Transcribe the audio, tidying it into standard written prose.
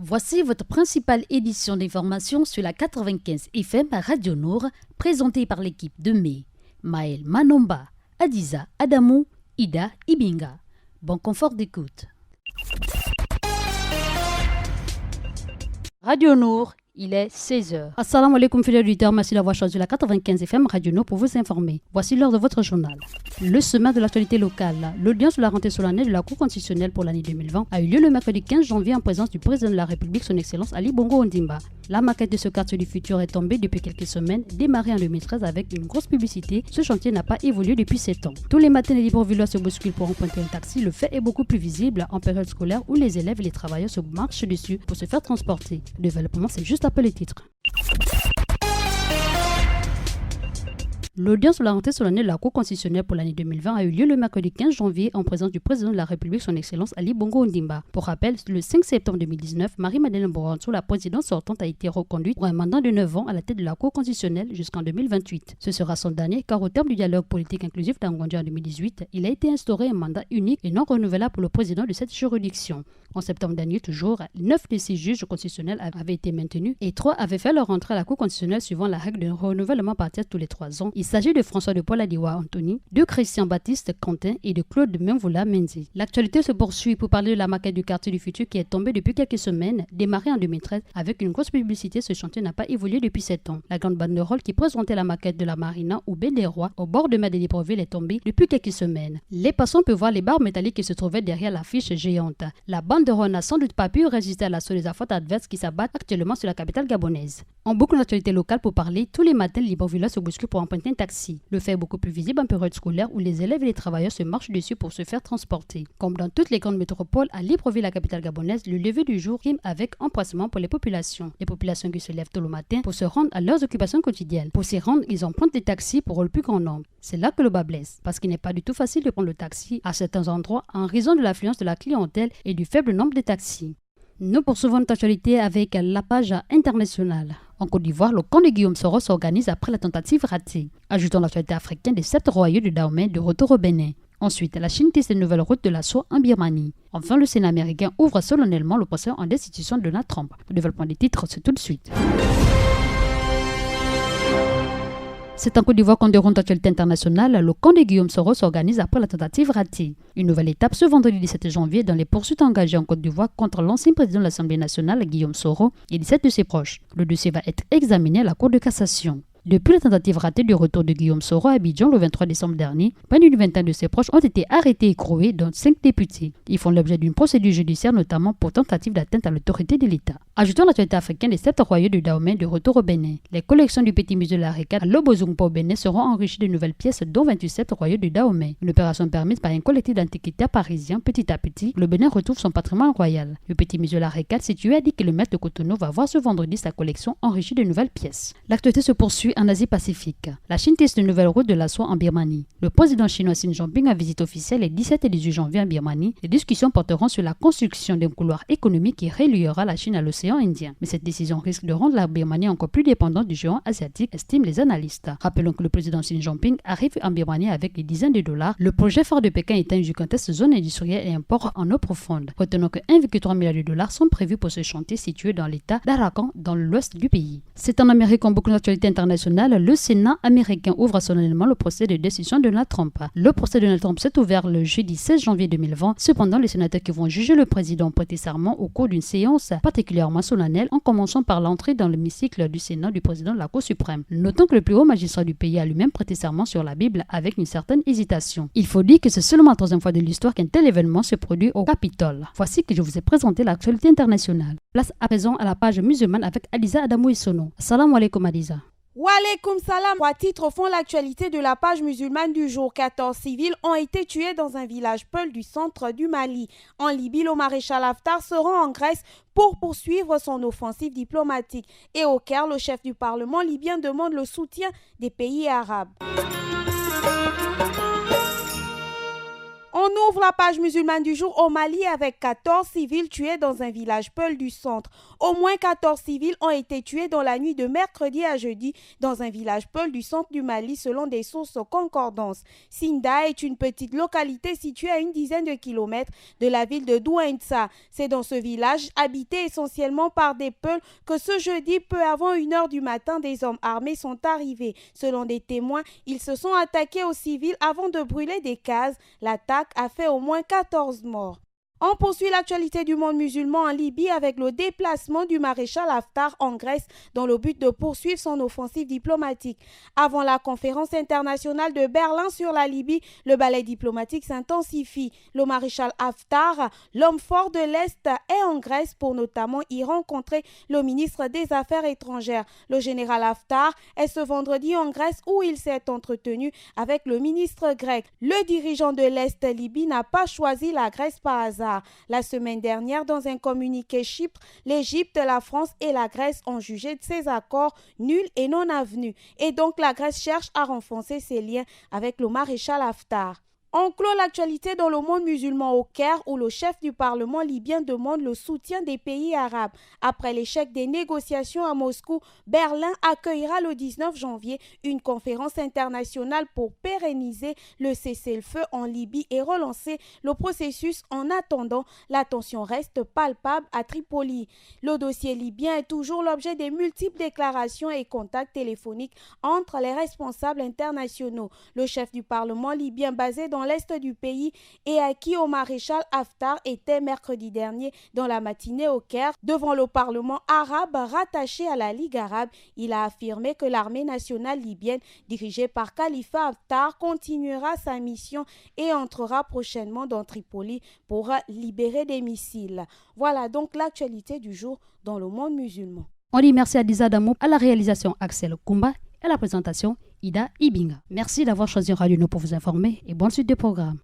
Voici votre principale édition d'information sur la 95 FM à Radio Nour, présentée par l'équipe de mai. Maël Manomba, Adiza Adamou, Ida Ibinga. Bon confort d'écoute. Radio Nour, il est 16h. Assalamu alaikum fidèles auditeurs, merci d'avoir choisi la 95 FM Radio Nour pour vous informer. Voici l'heure de votre journal. Le sommaire de l'actualité locale. L'audience de la rentrée solennelle de la Cour constitutionnelle pour l'année 2020 a eu lieu le mercredi 15 janvier en présence du président de la République, son Excellence Ali Bongo Ondimba. La maquette de ce quartier du futur est tombée depuis quelques semaines, démarrée en 2013 avec une grosse publicité. Ce chantier n'a pas évolué depuis 7 ans. Tous les matins, les Librevillerois se bousculent pour emprunter un taxi. Le fait est beaucoup plus visible en période scolaire où les élèves et les travailleurs se marchent dessus pour se faire transporter. Le développement, c'est juste après le titre. L'audience de la rentrée solennelle de la Cour constitutionnelle pour l'année 2020 a eu lieu le mercredi 15 janvier en présence du président de la République, son Excellence Ali Bongo Ondimba. Pour rappel, le 5 septembre 2019, Marie-Madeleine Boranso, la présidente sortante, a été reconduite pour un mandat de 9 ans à la tête de la Cour constitutionnelle jusqu'en 2028. Ce sera son dernier car au terme du dialogue politique inclusif d'Angondi en 2018, il a été instauré un mandat unique et non renouvelable pour le président de cette juridiction. En septembre dernier, toujours, 9 de ces juges constitutionnels avaient été maintenus et 3 avaient fait leur entrée à la Cour constitutionnelle suivant la règle de renouvellement par tiers tous les 3 ans. Il s'agit de François de Paul Adiwa Anthony, de Christian Baptiste Quentin et de Claude Menvoula Menzi. L'actualité se poursuit pour parler de la maquette du quartier du futur qui est tombée depuis quelques semaines, démarrée en 2013 avec une grosse publicité. Ce chantier n'a pas évolué depuis 7 ans. La grande banderole qui présentait la maquette de la marina ou baie des Rois au bord de mer de Libreville est tombée depuis quelques semaines. Les passants peuvent voir les barres métalliques qui se trouvaient derrière l'affiche géante. La banderole n'a sans doute pas pu résister à l'assaut des affaires adverses qui s'abattent actuellement sur la capitale gabonaise. En boucle d'actualité locale pour parler, tous les matins, les Librevillerois se bousculent pour emprunter un taxi. Le fait est beaucoup plus visible en période scolaire où les élèves et les travailleurs se marchent dessus pour se faire transporter. Comme dans toutes les grandes métropoles, à Libreville, la capitale gabonaise, le lever du jour rime avec empressement pour les populations. Les populations qui se lèvent tôt le matin pour se rendre à leurs occupations quotidiennes. Pour s'y rendre, ils empruntent des taxis pour le plus grand nombre. C'est là que le bas blesse, parce qu'il n'est pas du tout facile de prendre le taxi à certains endroits en raison de l'affluence de la clientèle et du faible nombre de taxis. Nous poursuivons notre actualité avec la page internationale. En Côte d'Ivoire, le camp de Guillaume Soro s'organise après la tentative ratée. Ajoutons l'actualité africaine des 7 royaumes de Dahomey de retour au Bénin. Ensuite, la Chine tisse une nouvelle route de la soie en Birmanie. Enfin, le Sénat américain ouvre solennellement le procès en destitution de Donald Trump. Le développement des titres, c'est tout de suite. C'est en Côte d'Ivoire qu'on déroule l'actualité internationale. Le camp de Guillaume Soro s'organise après la tentative ratée. Une nouvelle étape ce vendredi 17 janvier dans les poursuites engagées en Côte d'Ivoire contre l'ancien président de l'Assemblée nationale, Guillaume Soro, et 17 de ses proches. Le dossier va être examiné à la Cour de cassation. Depuis la tentative ratée du retour de Guillaume Soro à Abidjan le 23 décembre dernier, près d'une vingtaine de ses proches ont été arrêtés et écroués, dont 5 députés. Ils font l'objet d'une procédure judiciaire, notamment pour tentative d'atteinte à l'autorité de l'État. Ajoutons l'actualité africaine des 7 royaumes de Dahomey de retour au Bénin. Les collections du Petit Musée de la Récade à Lobozungpo au Bénin seront enrichies de nouvelles pièces, dont 27 royaumes de Dahomey. Une opération permise par un collectif d'antiquitaires parisiens. Petit à petit, le Bénin retrouve son patrimoine royal. Le Petit Musée de la Récade, situé à 10 km de Cotonou, va voir ce vendredi sa collection enrichie de nouvelles pièces. L'actualité se poursuit en Asie-Pacifique. La Chine teste une nouvelle route de la soie en Birmanie. Le président chinois Xi Jinping a visite officielle les 17 et 18 janvier en Birmanie. Les discussions porteront sur la construction d'un couloir économique qui reliera la Chine à l'océan Indien. Mais cette décision risque de rendre la Birmanie encore plus dépendante du géant asiatique, estiment les analystes. Rappelons que le président Xi Jinping arrive en Birmanie avec des dizaines de dollars. Le projet phare de Pékin est une gigantesque zone industrielle et un port en eau profonde. Retenons que 1,3 milliard de dollars sont prévus pour ce chantier situé dans l'état d'Arakan, dans l'ouest du pays. C'est en Amérique en beaucoup d'actualité internationale. Le Sénat américain ouvre solennellement le procès de destitution de Donald Trump. Le procès de Donald Trump s'est ouvert le jeudi 16 janvier 2020. Cependant, les sénateurs qui vont juger le président ont prêté serment au cours d'une séance particulièrement solennelle, en commençant par l'entrée dans l'hémicycle du Sénat du président de la Cour suprême. Notons que le plus haut magistrat du pays a lui-même prêté serment sur la Bible avec une certaine hésitation. Il faut dire que c'est seulement la 3e fois de l'histoire qu'un tel événement se produit au Capitole. Voici que je vous ai présenté l'actualité internationale. Place à présent à la page musulmane avec Adiza Adamou Issono. Assalamu alaikum Adiza. Wa alaikum salam. 3 titres font l'actualité de la page musulmane du jour. 14 civils ont été tués dans un village peul du centre du Mali. En Libye, le maréchal Haftar se rend en Grèce pour poursuivre son offensive diplomatique. Et au Caire, le chef du Parlement libyen demande le soutien des pays arabes. En On ouvre la page musulmane du jour au Mali avec 14 civils tués dans un village peul du centre. Au moins 14 civils ont été tués dans la nuit de mercredi à jeudi dans un village peul du centre du Mali selon des sources concordances. Sinda est une petite localité située à une dizaine de kilomètres de la ville de Douentza. C'est dans ce village, habité essentiellement par des peuls, que ce jeudi, peu avant 1h du matin, des hommes armés sont arrivés. Selon des témoins, ils se sont attaqués aux civils avant de brûler des cases. L'attaque a fait au moins 14 morts. On poursuit l'actualité du monde musulman en Libye avec le déplacement du maréchal Haftar en Grèce dans le but de poursuivre son offensive diplomatique. Avant la conférence internationale de Berlin sur la Libye, le ballet diplomatique s'intensifie. Le maréchal Haftar, l'homme fort de l'Est, est en Grèce pour notamment y rencontrer le ministre des Affaires étrangères. Le général Haftar est ce vendredi en Grèce où il s'est entretenu avec le ministre grec. Le dirigeant de l'Est Libye n'a pas choisi la Grèce par hasard. La semaine dernière, dans un communiqué Chypre, l'Égypte, la France et la Grèce ont jugé de ces accords nuls et non avenus. Et donc la Grèce cherche à renforcer ses liens avec le maréchal Haftar. On clôt l'actualité dans le monde musulman au Caire où le chef du Parlement libyen demande le soutien des pays arabes. Après l'échec des négociations à Moscou, Berlin accueillera le 19 janvier une conférence internationale pour pérenniser le cessez-le-feu en Libye et relancer le processus. En attendant, la tension reste palpable à Tripoli. Le dossier libyen est toujours l'objet des multiples déclarations et contacts téléphoniques entre les responsables internationaux. Le chef du Parlement libyen basé dans l'est du pays et acquis au maréchal Haftar était mercredi dernier dans la matinée au Caire devant le Parlement arabe rattaché à la Ligue arabe. Il a affirmé que l'armée nationale libyenne dirigée par Khalifa Haftar continuera sa mission et entrera prochainement dans Tripoli pour libérer des missiles. Voilà donc l'actualité du jour dans le monde musulman. On dit merci à Diza Damou, à la réalisation Axel Kumba et à la présentation Ida Ibinga. Merci d'avoir choisi Radio No pour vous informer et bonne suite des programmes.